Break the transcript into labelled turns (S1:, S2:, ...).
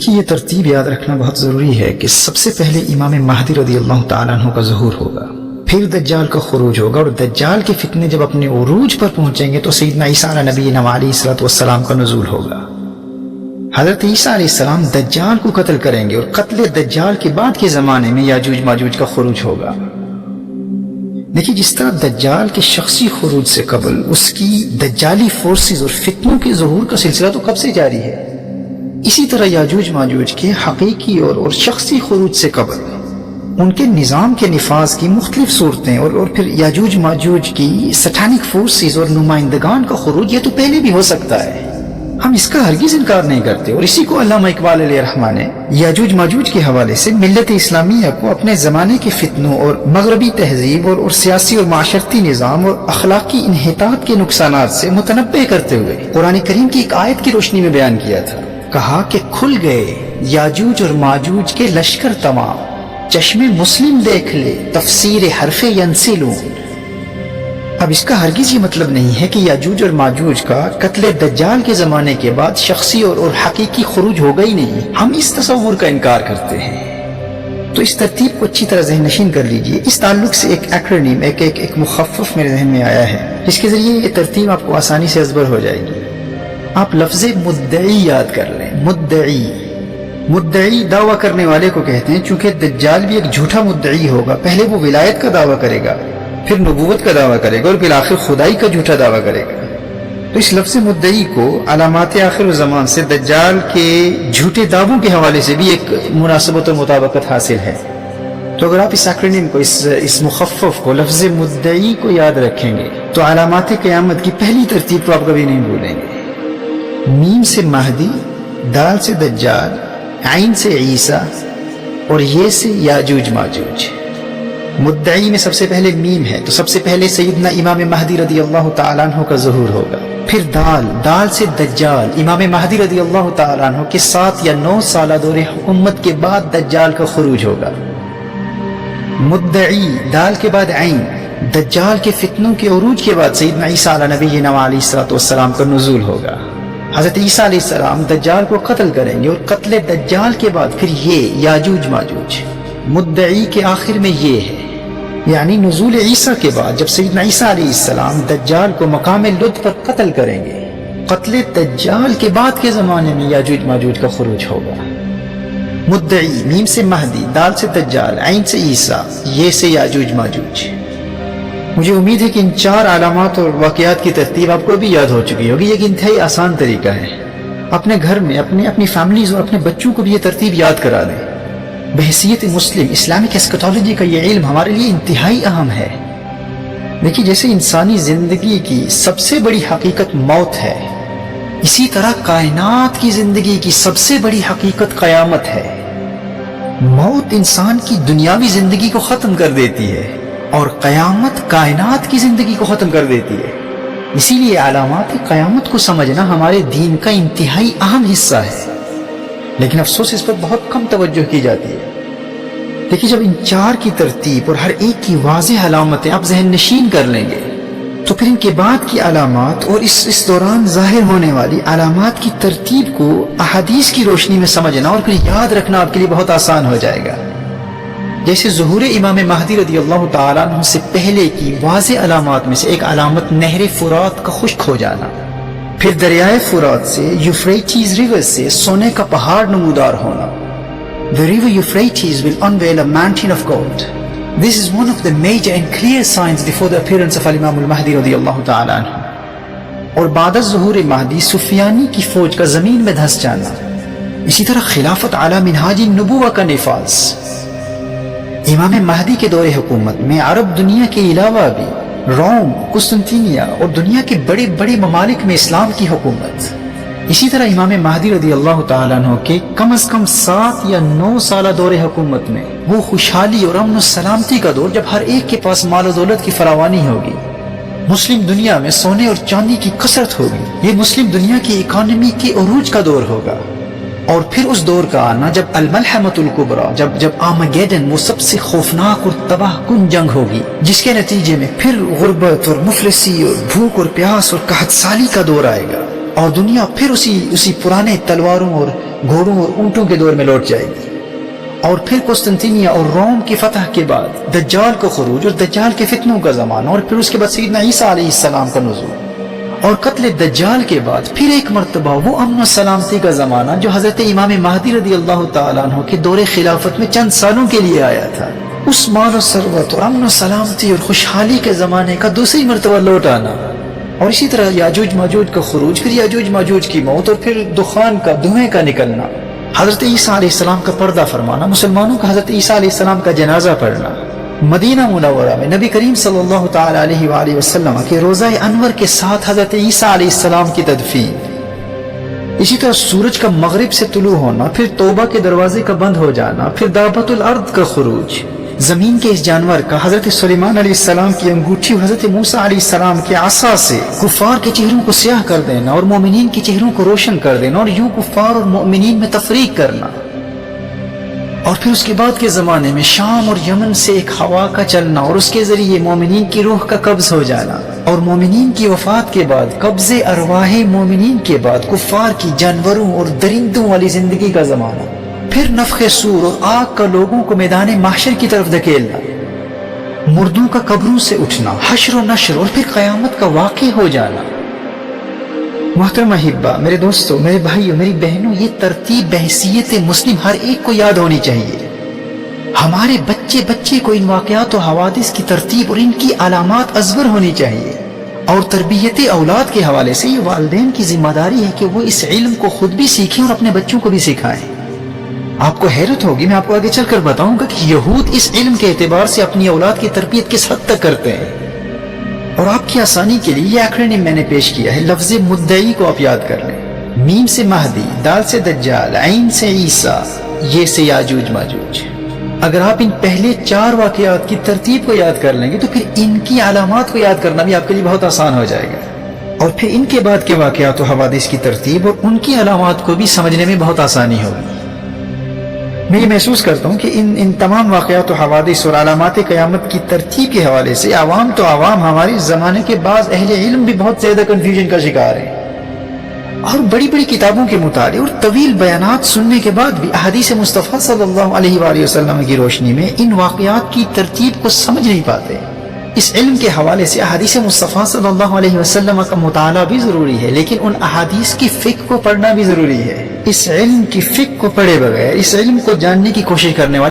S1: دیکھیے یہ ترتیب یاد رکھنا بہت ضروری ہے کہ سب سے پہلے امام مہدی رضی اللہ تعالیٰ عنہ کا ظہور ہوگا، پھر دجال کا خروج ہوگا، اور دجال کے فتنے جب اپنے عروج پر پہنچیں گے تو سیدنا عیسیٰ علیہ نبینا علیہ الصلوۃ والسلام کا نزول ہوگا۔ حضرت عیسیٰ علیہ السلام دجال کو قتل کریں گے، اور قتل دجال کے بعد کے زمانے میں یاجوج ماجوج کا خروج ہوگا۔ دیکھیے جس طرح دجال کے شخصی خروج سے قبل اس کی دجالی فورسز اور فتنوں کے ظہور کا سلسلہ تو کب سے جاری ہے، اسی طرح یاجوج ماجوج کے حقیقی اور شخصی خروج سے قبل ان کے نظام کے نفاذ کی مختلف صورتیں اور پھر یاجوج ماجوج کی سٹانک فورسز اور نمائندگان کا خروج یہ تو پہلے بھی ہو سکتا ہے، ہم اس کا ہرگز انکار نہیں کرتے۔ اور اسی کو علامہ اقبال علیہ الرحمہ نے یاجوج ماجوج کے حوالے سے ملت اسلامیہ کو اپنے زمانے کے فتنوں اور مغربی تہذیب اور سیاسی اور معاشرتی نظام اور اخلاقی انحطاط کے نقصانات سے متنبہ کرتے ہوئے قرآن کریم کی ایک آیت کی روشنی میں بیان کیا تھا۔ کہا کہ کھل گئے یاجوج اور ماجوج کے لشکر تمام، چشم مسلم دیکھ لے تفسیر حرف ینسلون۔ اب اس کا ہرگز یہ مطلب نہیں ہے کہ یاجوج اور ماجوج کا قتل دجال کے زمانے کے بعد شخصی اور حقیقی خروج ہوگا ہی نہیں، ہم اس تصور کا انکار کرتے ہیں۔ تو اس ترتیب کو اچھی طرح ذہن نشین کر لیجئے۔ اس تعلق سے ایک ایکرونیم ایک مخفف میرے ذہن میں آیا ہے جس کے ذریعے یہ ترتیب آپ کو آسانی سے ازبر ہو جائے گی۔ آپ لفظ مدعی یاد کر لیں۔ مدعی دعویٰ کرنے والے کو کہتے ہیں، چونکہ دجال بھی ایک جھوٹا مدعی ہوگا، پہلے وہ ولایت کا دعویٰ کرے گا، پھر نبوت کا دعویٰ کرے گا، اور بالآخر خدائی کا جھوٹا دعویٰ کرے گا۔ تو اس لفظ مدعی کو علامات آخر الزمان سے دجال کے جھوٹے دعووں کے حوالے سے بھی ایک مناسبت و مطابقت حاصل ہے۔ تو اگر آپ اس ایکرونیم کو اس مخفف کو لفظ مدعی کو یاد رکھیں گے تو علامات قیامت کی پہلی ترتیب کو آپ کبھی نہیں بھولیں گے۔ میم سے مہدی، دال سے دجال، عین سے عیسیٰ، اور یہ سے یاجوج ماجوج۔ مدعی میں سب سے پہلے میم ہے، تو سب سے پہلے سیدنا امام مہدی رضی اللہ تعالیٰ عنہ کا ظہور ہوگا۔ پھر دال سے دجال، امام مہدی رضی اللہ تعالیٰ عنہ کے 7 یا 9 سالہ دور حکومت کے بعد دجال کا خروج ہوگا۔ مدعی، دال کے بعد عین، دجال کے فتنوں کے عروج کے بعد سیدنا عیسیٰ علیہ نبینا علیہ الصلوۃ والسلام کا نزول ہوگا۔ حضرت عیسیٰ علیہ السلام دجال کو قتل کریں گے، اور قتل دجال کے بعد پھر یہ یاجوج ماجوج۔ مدعی کے آخر میں یہ ہے، یعنی نزول عیسیٰ کے بعد جب سیدنا عیسیٰ علیہ السلام دجال کو مقام لد پر قتل کریں گے، قتل دجال کے بعد کے زمانے میں یاجوج ماجوج کا خروج ہوگا۔ مدعی، میم سے مہدی، دال سے دجال، عین سے عیسیٰ، یہ سے یاجوج ماجوج۔ مجھے امید ہے کہ ان 4 علامات اور واقعات کی ترتیب آپ کو بھی یاد ہو چکی ہوگی۔ ایک انتہائی آسان طریقہ ہے، اپنے گھر میں اپنی فیملیز اور اپنے بچوں کو بھی یہ ترتیب یاد کرا دیں۔ بحیثیت مسلم اسلامک ایسکٹالوجی کا یہ علم ہمارے لیے انتہائی اہم ہے۔ دیکھیے جیسے انسانی زندگی کی سب سے بڑی حقیقت موت ہے، اسی طرح کائنات کی زندگی کی سب سے بڑی حقیقت قیامت ہے۔ موت انسان کی دنیاوی زندگی کو ختم کر دیتی ہے، اور قیامت کائنات کی زندگی کو ختم کر دیتی ہے۔ اسی لیے علامات قیامت کو سمجھنا ہمارے دین کا انتہائی اہم حصہ ہے، لیکن افسوس اس پر بہت کم توجہ کی جاتی ہے۔ دیکھیے جب ان 4 کی ترتیب اور ہر ایک کی واضح علامتیں آپ ذہن نشین کر لیں گے تو پھر ان کے بعد کی علامات اور اس دوران ظاہر ہونے والی علامات کی ترتیب کو احادیث کی روشنی میں سمجھنا اور پھر یاد رکھنا آپ کے لیے بہت آسان ہو جائے گا۔ جیسے ظہور امام مہدی رضی اللہ تعالیٰ عنہ سے پہلے کی واضح علامات میں سے ایک علامت نہر فرات کا خشک ہو جانا، پھر دریائے فرات سے یوفریٹیز ریور سے سونے کا پہاڑ نمودار ہونا۔ The river Euphrates will unveil a mountain of gold. This is one of the major and clear signs before the appearance of Imam al-Mahdi رضی اللہ تعالیٰ عنہ۔ اور بعد ظہور مہدی سفیانی کی فوج کا زمین میں دھس جانا، اسی طرح خلافت علی منہاج النبوہ کا نفاذ۔ امام مہدی کے دور حکومت میں عرب دنیا کے علاوہ بھی روم، قسطنطینیہ اور دنیا کے بڑے بڑے ممالک میں اسلام کی حکومت۔ اسی طرح امام مہدی رضی اللہ تعالیٰ عنہ کے کم از کم 7 یا 9 سالہ دور حکومت میں وہ خوشحالی اور امن و سلامتی کا دور جب ہر ایک کے پاس مال و دولت کی فراوانی ہوگی، مسلم دنیا میں سونے اور چاندی کی کثرت ہوگی، یہ مسلم دنیا کی اکانومی کے عروج کا دور ہوگا۔ اور پھر اس دور کا آنا جب الملحمۃ الکبریٰ، جب آرمگیڈن، وہ سب سے خوفناک اور تباہ کن جنگ ہوگی، جس کے نتیجے میں پھر غربت اور مفلسی اور بھوک اور پیاس اور قحط سالی کا دور آئے گا۔ اور دنیا پھر اسی پرانے تلواروں اور گھوڑوں اور اونٹوں کے دور میں لوٹ جائے گی. اور پھر قسطنطنیہ اور روم کی فتح کے بعد دجال کو خروج اور دجال کے فتنوں کا زمانہ، اور پھر اس کے بعد سیدنا عیسیٰ علیہ السلام کا نزول، اور قتل دجال کے بعد پھر ایک مرتبہ وہ امن و سلامتی کا زمانہ جو حضرت امام مہدی رضی اللہ تعالیٰ عنہ کے دور خلافت میں چند سالوں کے لیے آیا تھا. اس مال و ثروت اور امن و سلامتی اور خوشحالی کے زمانے کا دوسری مرتبہ لوٹ آنا، اور اسی طرح یاجوج ماجوج کا خروج، پھر یاجوج ماجوج کی موت، اور پھر دخان کا، دھوئیں کا نکلنا، حضرت عیسیٰ علیہ السلام کا پردہ فرمانا، مسلمانوں کا حضرت عیسیٰ علیہ السلام کا جنازہ پڑھنا، مدینہ منورہ میں نبی کریم صلی اللہ تعالی علیہ وآلہ وسلم کے روضہ انور کے ساتھ حضرت عیسیٰ علیہ السلام کی تدفین، اسی طرح سورج کا مغرب سے طلوع ہونا، پھر توبہ کے دروازے کا بند ہو جانا، پھر دابۃ الارض کا خروج، زمین کے اس جانور کا، حضرت سلیمان علیہ السلام کی انگوٹھی اور حضرت موسیٰ علیہ السلام کے عصا سے کفار کے چہروں کو سیاہ کر دینا اور مومنین کے چہروں کو روشن کر دینا، اور یوں کفار اور مومنین میں تفریق کرنا. اور پھر اس کے بعد کے زمانے میں شام اور یمن سے ایک ہوا کا چلنا اور اس کے ذریعے مومنین کی روح کا قبض ہو جانا، اور مومنین کی وفات کے بعد قبض ارواح مومنین کے بعد کفار کی جانوروں اور درندوں والی زندگی کا زمانہ، پھر نفخ صور اور آگ کا لوگوں کو میدان محشر کی طرف دھکیلنا، مردوں کا قبروں سے اٹھنا، حشر و نشر، اور پھر قیامت کا واقع ہو جانا. محترم احبہ، میرے دوستوں، میرے بھائیوں، میری بہنوں، یہ ترتیب بحیثیت مسلم ہر ایک کو یاد ہونی چاہیے. ہمارے بچے کو ان واقعات و حوادث کی ترتیب اور ان کی علامات ازبر ہونی چاہیے. اور تربیت اولاد کے حوالے سے یہ والدین کی ذمہ داری ہے کہ وہ اس علم کو خود بھی سیکھیں اور اپنے بچوں کو بھی سکھائیں. آپ کو حیرت ہوگی، میں آپ کو آگے چل کر بتاؤں گا کہ یہود اس علم کے اعتبار سے اپنی اولاد کی تربیت کس حد تک کرتے ہیں. اور آپ کی آسانی کے لیے یہ ایکرونیم میں نے پیش کیا ہے. لفظ مدعی کو آپ یاد کر لیں. میم سے مہدی، دال سے دجال، عین سے عیسیٰ، یہ سے یاجوج ماجوج. اگر آپ ان پہلے 4 واقعات کی ترتیب کو یاد کر لیں گے تو پھر ان کی علامات کو یاد کرنا بھی آپ کے لیے بہت آسان ہو جائے گا. اور پھر ان کے بعد کے واقعات و حوادث کی ترتیب اور ان کی علامات کو بھی سمجھنے میں بہت آسانی ہوگی. میں یہ محسوس کرتا ہوں کہ ان تمام واقعات و حوادث اور علامات قیامت کی ترتیب کے حوالے سے عوام تو عوام، ہمارے زمانے کے بعض اہل علم بھی بہت زیادہ کنفیوژن کا شکار ہیں. اور بڑی بڑی کتابوں کے مطالعے اور طویل بیانات سننے کے بعد بھی احادیث مصطفیٰ صلی اللہ علیہ وآلہ وسلم کی روشنی میں ان واقعات کی ترتیب کو سمجھ نہیں پاتے. اس علم کے حوالے سے احادیث مصطفیٰ صلی اللہ علیہ وسلم کا مطالعہ بھی ضروری ہے، لیکن ان احادیث کی فقہ کو پڑھنا بھی ضروری ہے. اس علم کی فقہ کو پڑھے بغیر اس علم کو جاننے کی کوشش کرنے والے